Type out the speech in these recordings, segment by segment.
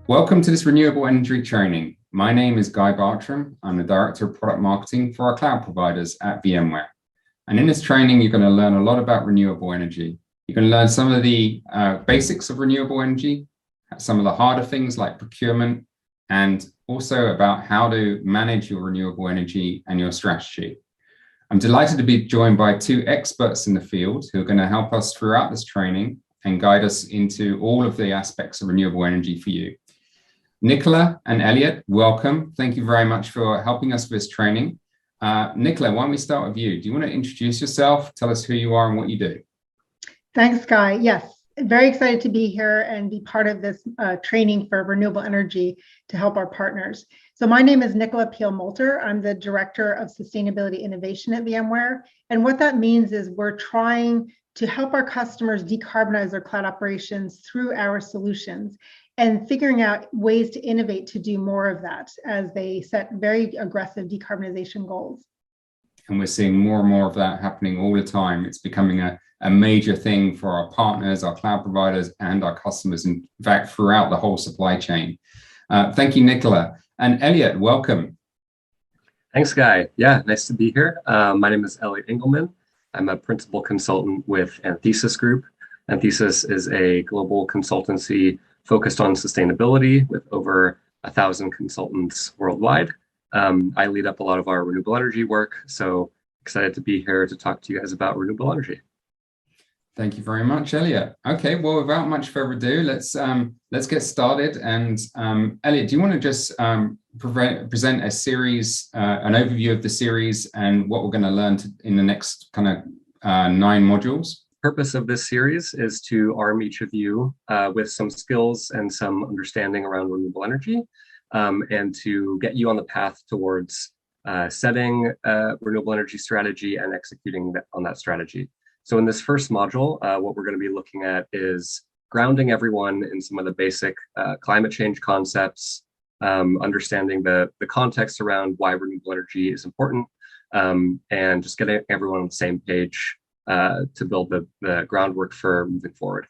Welcome to this renewable energy training. My name is Guy Bartram. I'm the Director of Product Marketing for our cloud providers at VMware. And in this training, you're going to learn a lot about renewable energy. You're going to learn some of the basics of renewable energy, some of the harder things like procurement, and also about how to manage your renewable energy and your strategy. I'm delighted to be joined by two experts in the field who are going to help us throughout this training and guide us into all of the aspects of renewable energy for you. Nicola and Elliot, welcome. Thank you very much for helping us with this training. Nicola, why don't we start with you? Do you want to introduce yourself? Tell us who you are and what you do. Thanks, Guy. Yes, very excited to be here and be part of this training for renewable energy to help our partners. So my name is Nicola Peel-Moulter. I'm the Director of Sustainability Innovation at VMware. And what that means is we're trying to help our customers decarbonize their cloud operations through our solutions and figuring out ways to innovate to do more of that as they set very aggressive decarbonization goals. And we're seeing more and more of that happening all the time. It's becoming a major thing for our partners, our cloud providers, and our customers, in fact, throughout the whole supply chain. Thank you, Nicola. And Elliot, welcome. Thanks, Guy. Yeah, nice to be here. My name is Elliot Engelman. I'm a principal consultant with Anthesis Group. Anthesis is a global consultancy focused on sustainability with over 1,000 consultants worldwide. I lead up a lot of our renewable energy work, so excited to be here to talk to you guys about renewable energy. Thank you very much, Elliot. Okay, well, without much further ado, let's get started. And Elliot, do you want to just present a series, an overview of the series and what we're going to learn in the next kind of 9 modules? Purpose of this series is to arm each of you with some skills and some understanding around renewable energy, and to get you on the path towards setting a renewable energy strategy and executing on that strategy. So in this first module, what we're going to be looking at is grounding everyone in some of the basic climate change concepts, understanding the context around why renewable energy is important, and just getting everyone on the same page to build the groundwork for moving forward.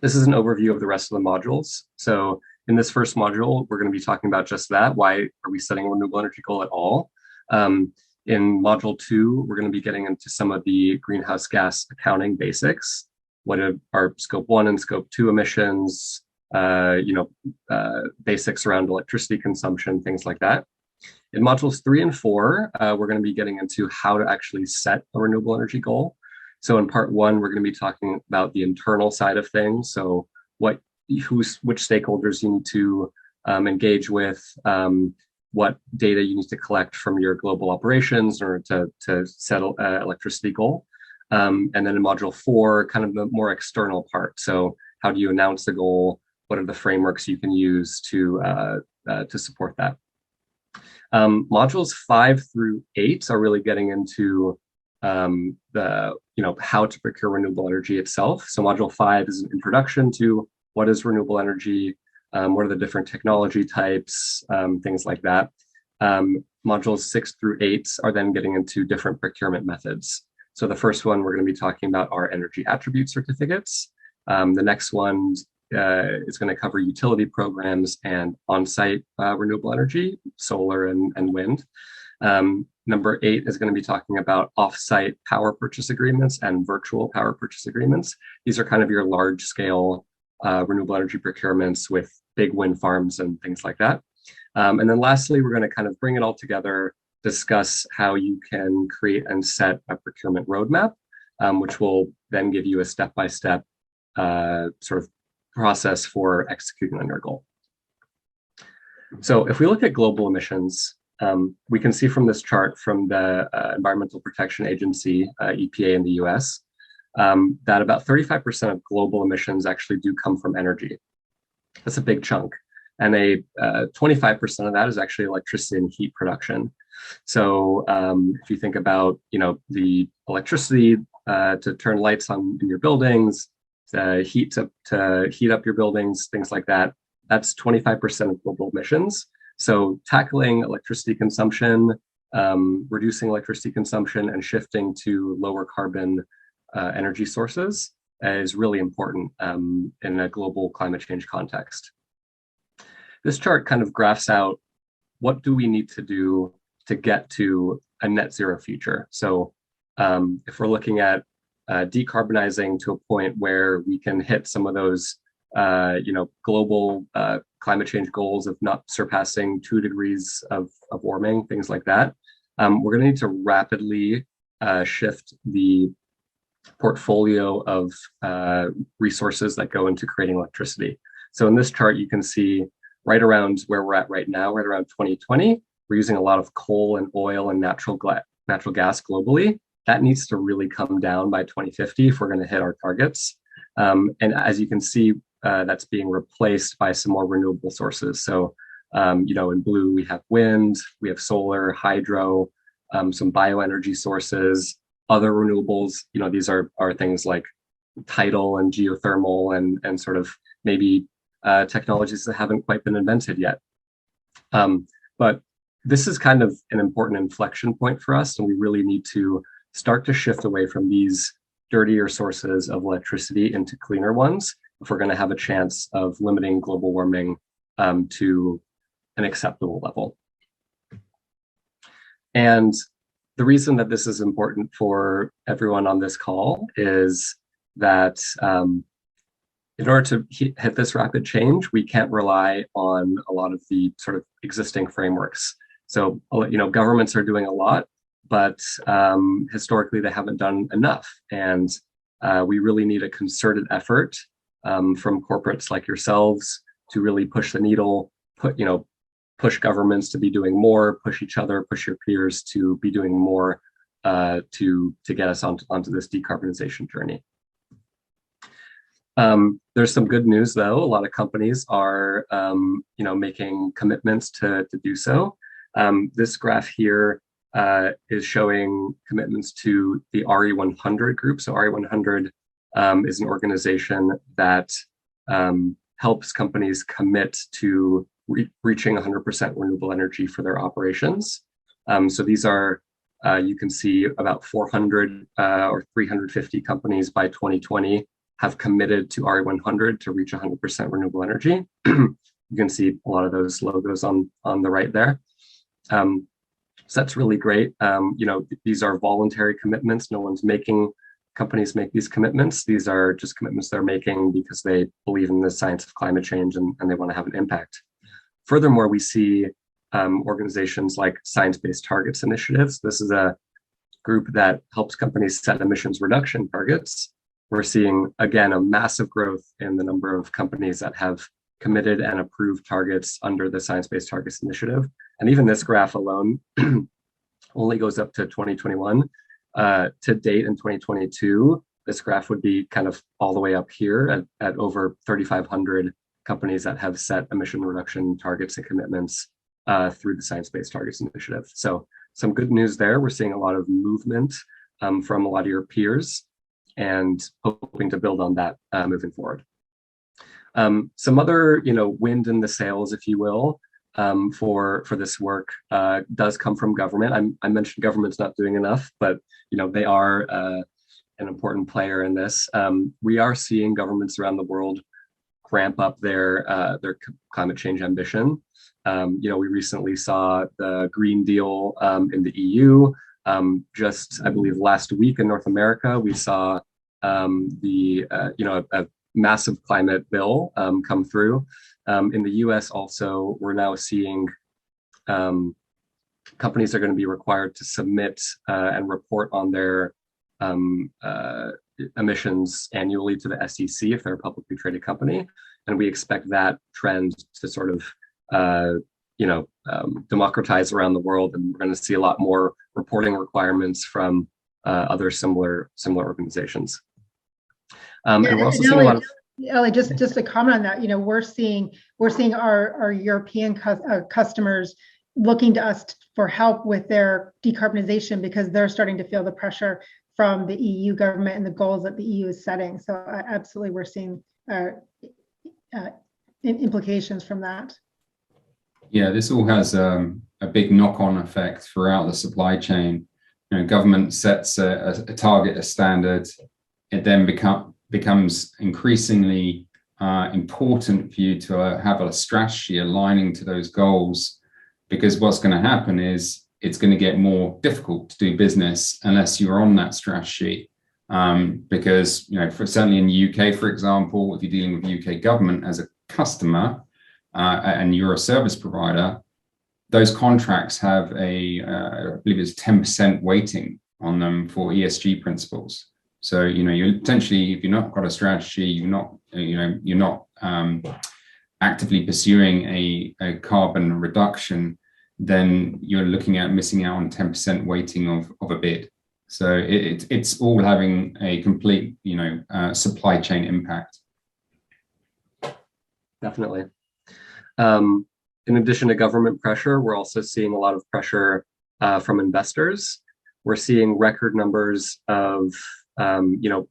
This is an overview of the rest of the modules. So in this first module, we're going to be talking about just that. Why are we setting a renewable energy goal at all? In module 2, we're going to be getting into some of the greenhouse gas accounting basics. What are scope 1 and scope 2 emissions, basics around electricity consumption, things like that. In modules 3 and 4, we're going to be getting into how to actually set a renewable energy goal. So in part 1, we're going to be talking about the internal side of things. So which stakeholders you need to engage with, what data you need to collect from your global operations in order to set an electricity goal. And then in module 4, kind of the more external part. So how do you announce the goal? What are the frameworks you can use to support that? Modules 5 through 8 are really getting into how to procure renewable energy itself. So module 5 is an introduction to what is renewable energy, what are the different technology types, things like that. Modules 6 through 8 are then getting into different procurement methods. So the first one we're going to be talking about are energy attribute certificates. The next one is going to cover utility programs and on-site renewable energy, solar and wind. Number 8 is going to be talking about off-site power purchase agreements and virtual power purchase agreements. These are kind of your large-scale renewable energy procurements with big wind farms and things like that. And then lastly, we're going to kind of bring it all together, discuss how you can create and set a procurement roadmap, which will then give you a step-by-step sort of process for executing on your goal. So if we look at global emissions, we can see from this chart from the Environmental Protection Agency, EPA in the US, that about 35% of global emissions actually do come from energy. That's a big chunk. And 25% of that is actually electricity and heat production. So if you think about, the electricity to turn lights on in your buildings, to heat up your buildings, things like that, that's 25% of global emissions. So tackling electricity consumption, reducing electricity consumption, and shifting to lower carbon energy sources is really important in a global climate change context. this chart kind of graphs out what do we need to do to get to a net zero future. So if we're looking at decarbonizing to a point where we can hit some of those global climate change goals of not surpassing 2 degrees of warming, things like that, we're going to need to rapidly shift the portfolio of resources that go into creating electricity. So in this chart, you can see right around where we're at right now, right around 2020, we're using a lot of coal and oil and natural gas globally. That needs to really come down by 2050 if we're going to hit our targets. And as you can see, that's being replaced by some more renewable sources. So, in blue, we have wind, we have solar, hydro, some bioenergy sources, other renewables. These are things like tidal and geothermal and sort of maybe technologies that haven't quite been invented yet. But this is kind of an important inflection point for us, and we really need to start to shift away from these dirtier sources of electricity into cleaner ones if we're going to have a chance of limiting global warming to an acceptable level. And the reason that this is important for everyone on this call is that in order to hit this rapid change, we can't rely on a lot of the sort of existing frameworks. So, governments are doing a lot, but historically they haven't done enough. And we really need a concerted effort from corporates like yourselves to really push the needle, push governments to be doing more, push each other, push your peers to be doing more to get us onto this decarbonization journey. There's some good news though. A lot of companies are making commitments to do so. This graph here is showing commitments to the RE100 group. So RE100 is an organization that helps companies commit to reaching 100% renewable energy for their operations. So these are, you can see about 400 or 350 companies by 2020 have committed to RE100 to reach 100% renewable energy. You can see a lot of those logos on the right there. So that's really great. These are voluntary commitments. No one's making companies make these commitments. These are just commitments they're making because they believe in the science of climate change and they want to have an impact. Furthermore, we see organizations like ScienceBased Targets initiatives. This is a group that helps companies set emissions reduction targets. We're seeing, again, a massive growth in the number of companies that have committed and approved targets under the ScienceBased Targets initiative. And even this graph alone only goes up to 2021. To date in 2022, this graph would be kind of all the way up here at over 3,500 companies that have set emission reduction targets and commitments through the ScienceBased Targets initiative. So some good news there. We're seeing a lot of movement from a lot of your peers and hoping to build on that moving forward. Some other, wind in the sails, if you will, for this work does come from government. I mentioned government's not doing enough, but they are an important player in this. We are seeing governments around the world ramp up their climate change ambition. We recently saw the Green Deal in the EU. Just, I believe, last week in North America, we saw a massive climate bill come through. In the US also, we're now seeing companies are going to be required to submit and report on their emissions annually to the SEC if they're a publicly traded company. And we expect that trend to sort of democratize around the world, and we're going to see a lot more reporting requirements from other similar organizations. And we're also seeing a lot of Ellie, just a comment on that. We're seeing our European customers looking to us for help with their decarbonization because they're starting to feel the pressure from the EU government and the goals that the EU is setting. So absolutely, we're seeing implications from that. Yeah, this all has a big knock-on effect throughout the supply chain. Government sets a target, a standard. It then becomes increasingly important for you to have a strategy aligning to those goals, because what's going to happen is it's going to get more difficult to do business unless you're on that strategy. Because, certainly in the UK, for example, if you're dealing with the UK government as a customer and you're a service provider, those contracts have I believe it's 10% weighting on them for ESG principles. So, you're potentially, if you're not got a strategy, you're not actively pursuing a carbon reduction, then you're looking at missing out on 10% weighting of a bid. So it's all having a complete, supply chain impact. Definitely. In addition to government pressure, we're also seeing a lot of pressure from investors. We're seeing record numbers of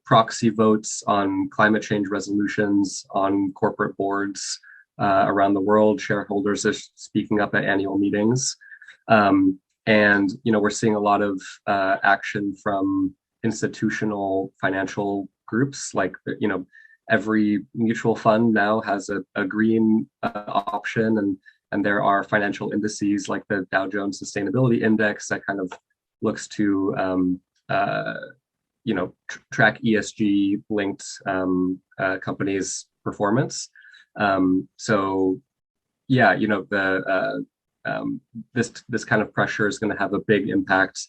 proxy votes on climate change resolutions on corporate boards around the world. Shareholders are speaking up at annual meetings. And we're seeing a lot of action from institutional financial groups, like every mutual fund now has a green option, and there are financial indices like the Dow Jones Sustainability Index that kind of looks to track ESG linked companies' performance. So yeah, this kind of pressure is going to have a big impact,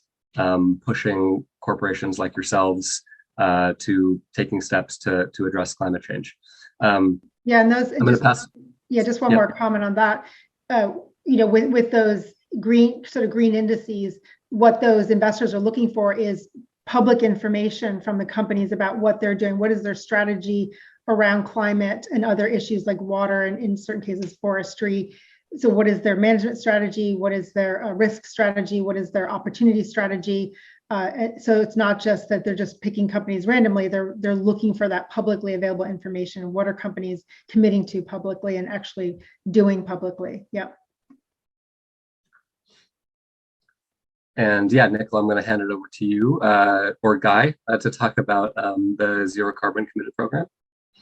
pushing corporations like yourselves to taking steps to address climate change. And those. I'm going to pass. Yeah, just one more comment on that. With those green indices, what those investors are looking for is public information from the companies about what they're doing. What is their strategy around climate and other issues like water, and in certain cases forestry. So what is their management strategy? What is their risk strategy? What is their opportunity strategy? So it's not just that they're just picking companies randomly. They're looking for that publicly available information. What are companies committing to publicly and actually doing publicly? Yeah. And yeah, Nicola, I'm going to hand it over to you or Guy to talk about the Zero Carbon Committed program.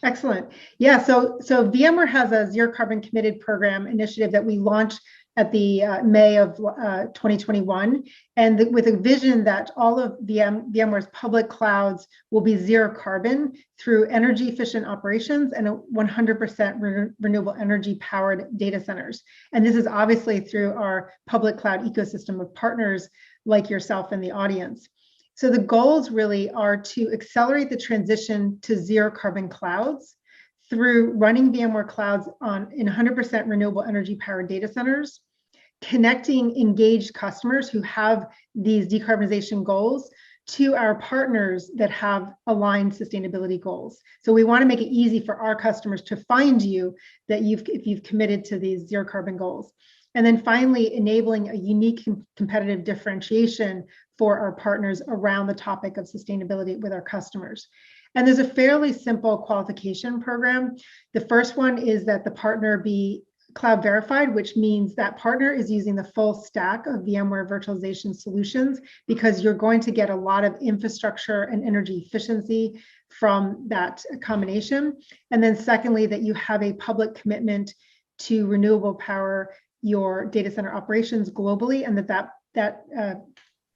Excellent. Yeah, so VMware has a Zero Carbon Committed program initiative that we launched at the May of 2021, and with a vision that all of VMware's public clouds will be zero carbon through energy efficient operations and 100% renewable energy powered data centers. And this is obviously through our public cloud ecosystem of partners like yourself in the audience. So the goals really are to accelerate the transition to zero carbon clouds through running VMware clouds in 100% renewable energy powered data centers, connecting engaged customers who have these decarbonization goals to our partners that have aligned sustainability goals. So we want to make it easy for our customers to find you if you've committed to these zero carbon goals. And then finally, enabling a unique competitive differentiation for our partners around the topic of sustainability with our customers. And there's a fairly simple qualification program. The first one is that the partner be cloud verified, which means that partner is using the full stack of VMware virtualization solutions, because you're going to get a lot of infrastructure and energy efficiency from that combination. And then secondly, that you have a public commitment to renewable power your data center operations globally, and that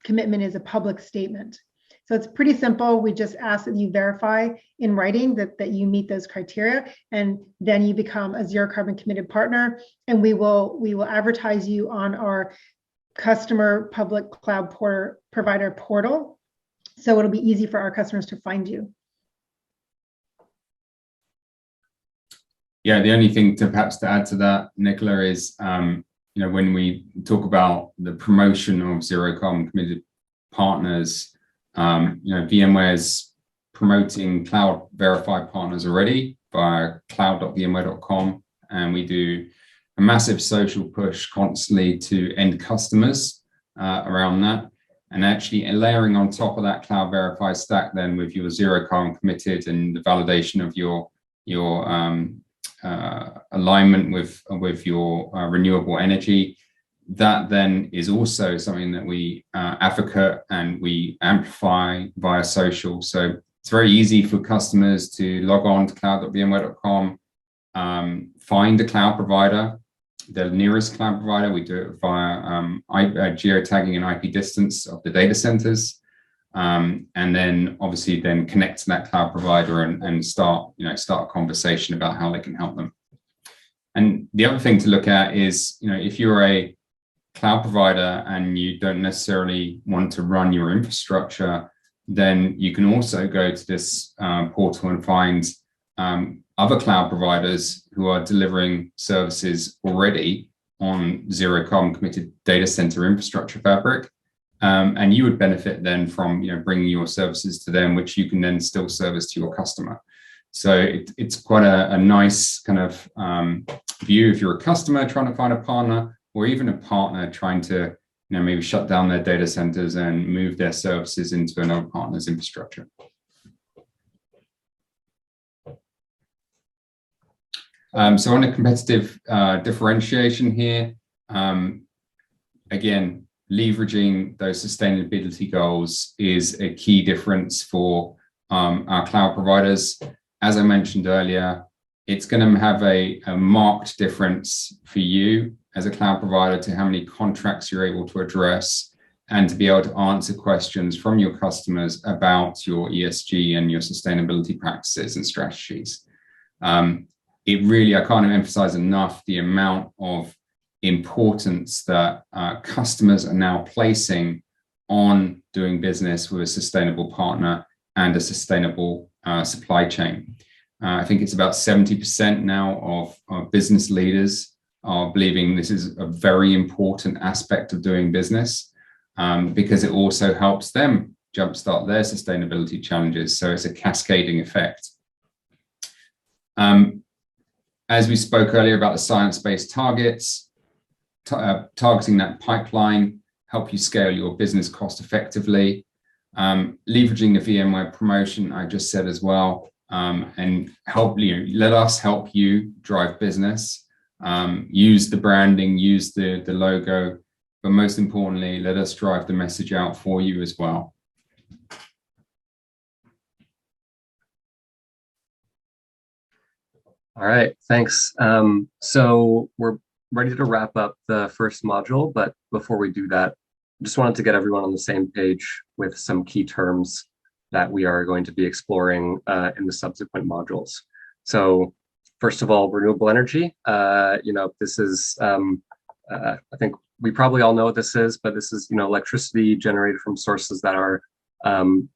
commitment is a public statement. So it's pretty simple. We just ask that you verify in writing that you meet those criteria, and then you become a zero carbon committed partner. And we will advertise you on our customer public cloud provider portal. So it'll be easy for our customers to find you. Yeah, the only thing perhaps to add to that, Nicola, is when we talk about the promotion of zero carbon committed partners, VMware's promoting cloud verified partners already via cloud.vmware.com, and we do a massive social push constantly to end customers around that, and actually layering on top of that cloud verified stack then with your zero carbon committed and the validation of your alignment with your renewable energy. That then is also something that we advocate and we amplify via social. So it's very easy for customers to log on to cloud.vmware.com, find a cloud provider, the nearest cloud provider. We do it via geotagging and IP distance of the data centers. And then obviously then connect to that cloud provider and start a conversation about how they can help them. And the other thing to look at is, if you're a cloud provider and you don't necessarily want to run your infrastructure, then you can also go to this portal and find other cloud providers who are delivering services already on zero carbon committed data center infrastructure fabric. And you would benefit then from bringing your services to them, which you can then still service to your customer. So it's quite a nice kind of view if you're a customer trying to find a partner, or even a partner trying to maybe shut down their data centers and move their services into another partner's infrastructure. So on a competitive differentiation here, again, leveraging those sustainability goals is a key difference for our cloud providers. As I mentioned earlier, it's going to have a marked difference for you as a cloud provider to how many contracts you're able to address and to be able to answer questions from your customers about your ESG and your sustainability practices and strategies. It really, I can't emphasize enough the amount of importance that customers are now placing on doing business with a sustainable partner and a sustainable supply chain. I think it's about 70% now of business leaders are believing this is a very important aspect of doing business because it also helps them jumpstart their sustainability challenges. So it's a cascading effect. As we spoke earlier about the science-based targets, targeting that pipeline, help you scale your business cost effectively, leveraging the VMware promotion I just said as well, and let us help you drive business, use the branding, use the logo, but most importantly, let us drive the message out for you as well. All right, thanks. So we're ready to wrap up the first module, but before we do that, I just wanted to get everyone on the same page with some key terms that we are going to be exploring in the subsequent modules. So first of all, renewable energy. This is, I think we probably all know what this is, but this is, electricity generated from sources that are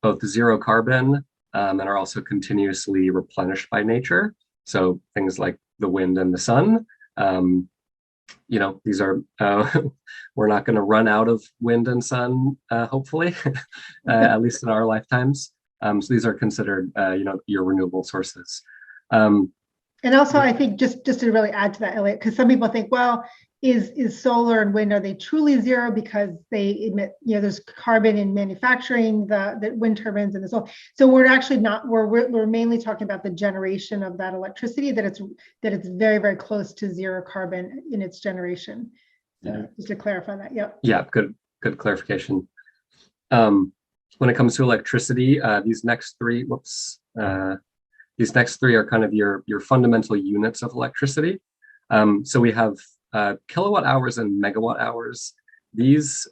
both zero carbon and are also continuously replenished by nature. So things like the wind and the sun. These are, we're not going to run out of wind and sun, hopefully, at least in our lifetimes. So these are considered, your renewable sources. And also, I think just to really add to that, Elliot, because some people think, well, is solar and wind, are they truly zero because they emit, there's carbon in manufacturing the wind turbines and the solar. So we're actually not, we're mainly talking about the generation of that electricity, that it's very, very close to zero carbon in its generation. So just to clarify that, yep. Yeah, good clarification. When it comes to electricity, these next three are kind of your fundamental units of electricity. So we have kilowatt hours and megawatt hours. These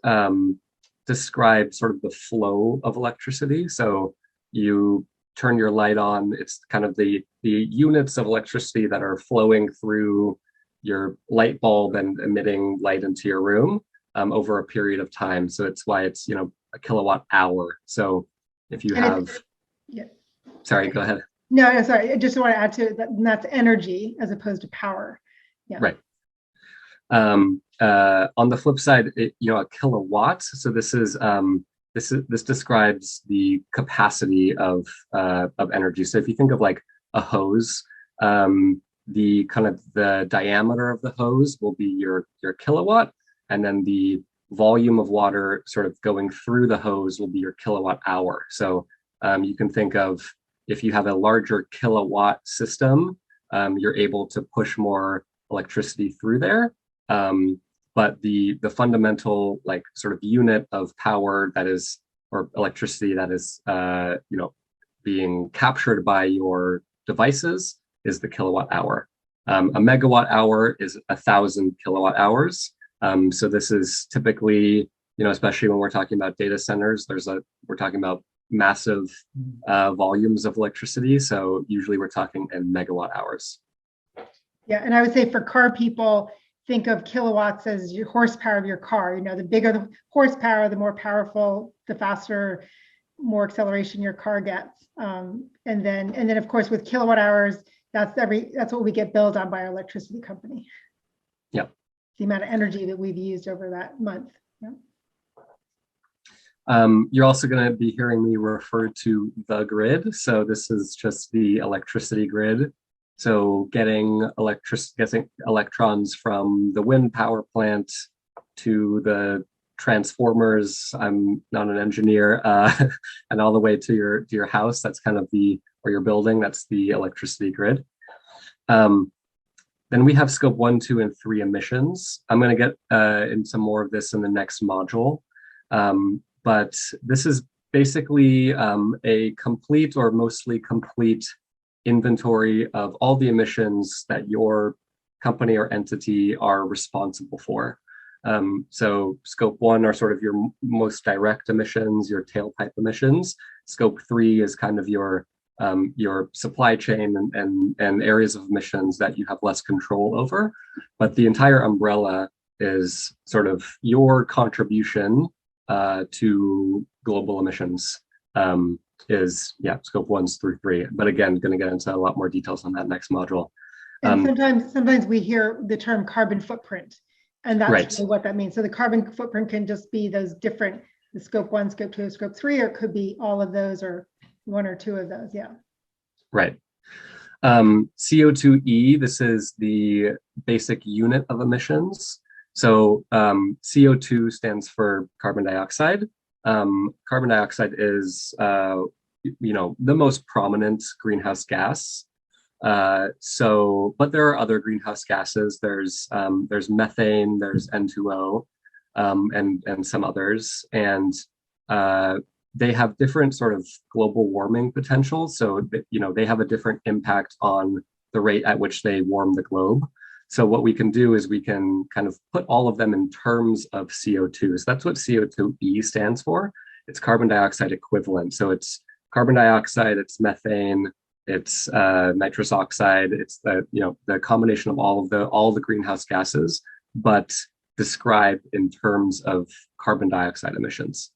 describe sort of the flow of electricity. So you turn your light on, it's kind of the units of electricity that are flowing through your light bulb and emitting light into your room over a period of time. So it's why it's, a kilowatt hour. So if you have, sorry, go ahead. No, sorry. I just want to add to it that that's energy as opposed to power. Yeah. Right. On the flip side, a kilowatt. So this describes the capacity of energy. So if you think of like a hose, the kind of the diameter of the hose will be your kilowatt, and then the volume of water sort of going through the hose will be your kilowatt hour. So you can think of, if you have a larger kilowatt system, you're able to push more electricity through there. But the fundamental like sort of unit of power that is, or electricity that is, being captured by your devices is the kilowatt hour. A megawatt hour is 1,000 kilowatt hours. So this is typically, especially when we're talking about data centers, we're talking about massive volumes of electricity. So usually we're talking in megawatt hours. Yeah, and I would say for car people, think of kilowatts as your horsepower of your car. The bigger the horsepower, the more powerful, the faster, more acceleration your car gets. And then of course with kilowatt hours, that's what we get billed on by our electricity company. Yeah. The amount of energy that we've used over that month. Yeah. You're also going to be hearing me refer to the grid. So this is just the electricity grid. So getting electrons from the wind power plant to the transformers. I'm not an engineer, and all the way to your house. That's kind of or your building. That's the electricity grid. Then we have scope 1, 2, and 3 emissions. I'm going to get into more of this in the next module. But this is basically a complete or mostly complete inventory of all the emissions that your company or entity are responsible for. So scope 1 are sort of your most direct emissions, your tailpipe emissions. Scope 3 is kind of your supply chain and areas of emissions that you have less control over. But the entire umbrella is sort of your contribution to global emissions is scope 1s through 3. But again, going to get into a lot more details on that next module. And sometimes we hear the term carbon footprint, and that's right. really what that means. So the carbon footprint can just be those different, the scope 1, scope 2, scope 3, or it could be all of those or 1 or 2 of those. Yeah. Right. CO2e, this is the basic unit of emissions. So CO2 stands for carbon dioxide. Carbon dioxide is, the most prominent greenhouse gas. But there are other greenhouse gases. There's methane, there's N2O, and some others, and they have different sort of global warming potentials. So they have a different impact on the rate at which they warm the globe. So what we can do is we can kind of put all of them in terms of CO2. So that's what CO2e stands for. It's carbon dioxide equivalent. So it's carbon dioxide, it's methane, it's nitrous oxide, it's the combination of all the greenhouse gases, but described in terms of carbon dioxide emissions.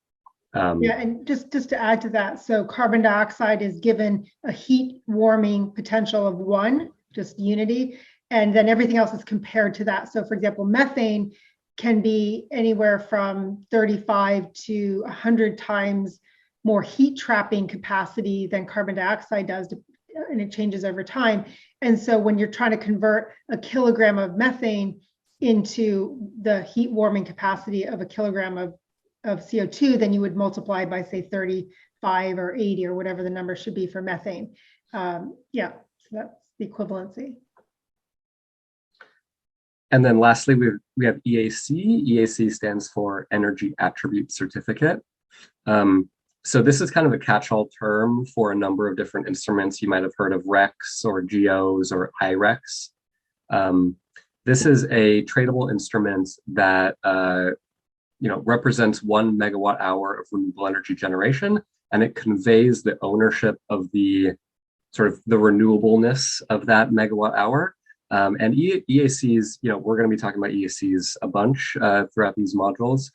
And just to add to that, so carbon dioxide is given a heat warming potential of 1, just unity, and then everything else is compared to that. So for example, methane can be anywhere from 35 to 100 times more heat trapping capacity than carbon dioxide does, and it changes over time. And so when you're trying to convert a kilogram of methane into the heat warming capacity of a kilogram of CO2, then you would multiply by, say, 35 or 80 or whatever the number should be for methane. So that's the equivalency. And then lastly, we have EAC. EAC stands for Energy Attribute Certificate. So this is kind of a catch-all term for a number of different instruments. You might have heard of RECs or GEOs or IRECs. This is a tradable instrument that represents 1 megawatt hour of renewable energy generation, and it conveys the ownership of the sort of the renewableness of that megawatt hour. And EACs, we're going to be talking about EACs a bunch throughout these modules.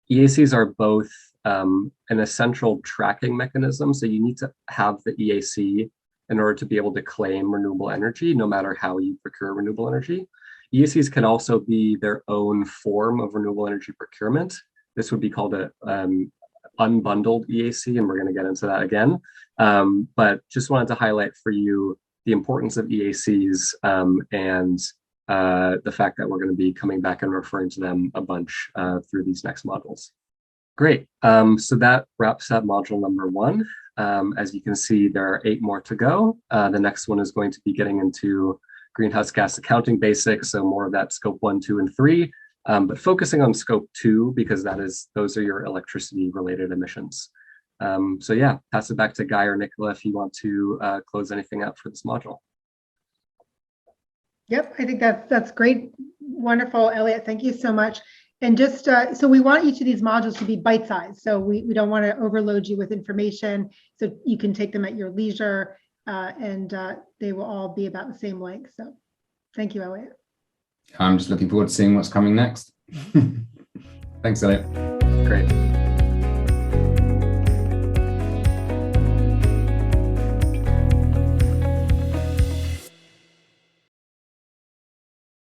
EACs are both an essential tracking mechanism. So you need to have the EAC in order to be able to claim renewable energy, no matter how you procure renewable energy. EACs can also be their own form of renewable energy procurement. This would be called a unbundled EAC, and we're going to get into that again. But just wanted to highlight for you the importance of EACs and the fact that we're going to be coming back and referring to them a bunch through these next modules. Great. So that wraps up module number 1. As you can see, there are 8 more to go. The next one is going to be getting into greenhouse gas accounting basics, so more of that scope 1, 2, and 3, but focusing on scope 2 because those are your electricity related emissions. So yeah, pass it back to Guy or Nicola if you want to close anything out for this module. Yep, I think that's great. Wonderful, Elliot. Thank you so much. And just so we want each of these modules to be bite-sized. So we don't want to overload you with information. So you can take them at your leisure, and they will all be about the same length. So thank you, Elliot. I'm just looking forward to seeing what's coming next. Thanks, Elliot. Great.